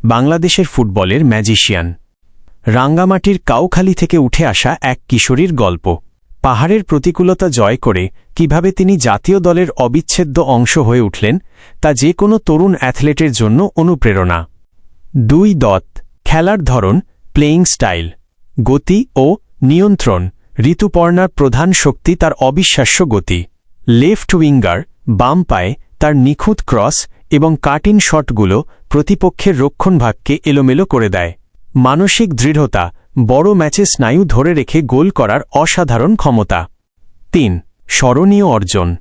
বাংলাদেশের ফুটবলের ম্যাজিশিয়ান। রাঙ্গামাটির কাউখালী থেকে উঠে আসা এক কিশোরীর গল্প। পাহাড়ের প্রতিকূলতা জয় করে কিভাবে তিনি জাতীয় দলের অবিচ্ছেদ্য অংশ হয়ে উঠলেন, তা যে কোনো তরুণ অ্যাথলেটের জন্য অনুপ্রেরণা। 2. খেলার ধরন, প্লেয়িং স্টাইল। গতি ও নিয়ন্ত্রণ। ঋতুপর্ণার প্রধান শক্তি তার অবিশ্বাস্য গতি। লেফট উইঙ্গার, বাম পায়ে তার নিখুঁত ক্রস এবং কাট-ইন শটগুলো প্রতিপক্ষের রক্ষণভাগকে এলোমেলো করে দেয়। মানসিক দৃঢ়তা, বড় ম্যাচে স্নায়ু ধরে রেখে গোল করার অসাধারণ ক্ষমতা। 3. স্মরণীয় অর্জন।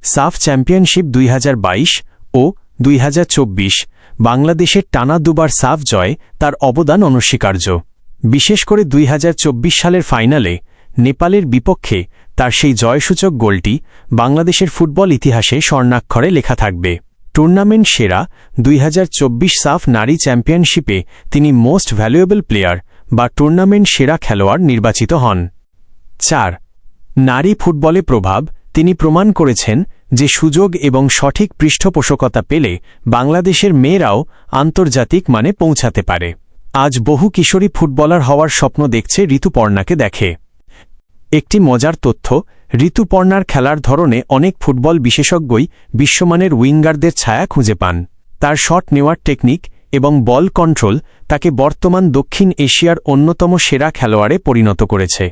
সাফ চ্যাম্পিয়নশিপ 2022 ও 2024, বাংলাদেশের টানা দুবার সাফ জয় তার অবদান অনস্বীকার্য। বিশেষ করে 2024 সালের ফাইনালে নেপালের বিপক্ষে তার সেই জয়সূচক গোলটি বাংলাদেশের ফুটবল ইতিহাসে স্বর্ণাক্ষরে লেখা থাকবে। টুর্নামেন্ট সেরা 2024 সাফ নারী চ্যাম্পিয়নশিপে তিনি মোস্ট ভ্যালুয়েবল প্লেয়ার বা টুর্নামেন্ট সেরা খেলোয়াড় নির্বাচিত হন। 4. নারী ফুটবলে প্রভাব। তিনি প্রমাণ করেছেন যে সুযোগ এবং সঠিক পৃষ্ঠপোষকতা পেলে বাংলাদেশের মেয়েরাও আন্তর্জাতিক মানে পৌঁছাতে পারে। আজ বহু কিশোরী ফুটবলার হওয়ার স্বপ্ন দেখছে ঋতুপর্ণাকে দেখে। একটি মজার তথ্য, ঋতুপর্ণার খেলার ধরনে অনেক ফুটবল বিশেষজ্ঞই বিশ্বমানের উইঙ্গারদের ছায়া খুঁজে পান। তার শট নেওয়ার টেকনিক এবং বল কন্ট্রোল তাকে বর্তমান দক্ষিণ এশিয়ার অন্যতম সেরা খেলোয়াড়ে পরিণত করেছে।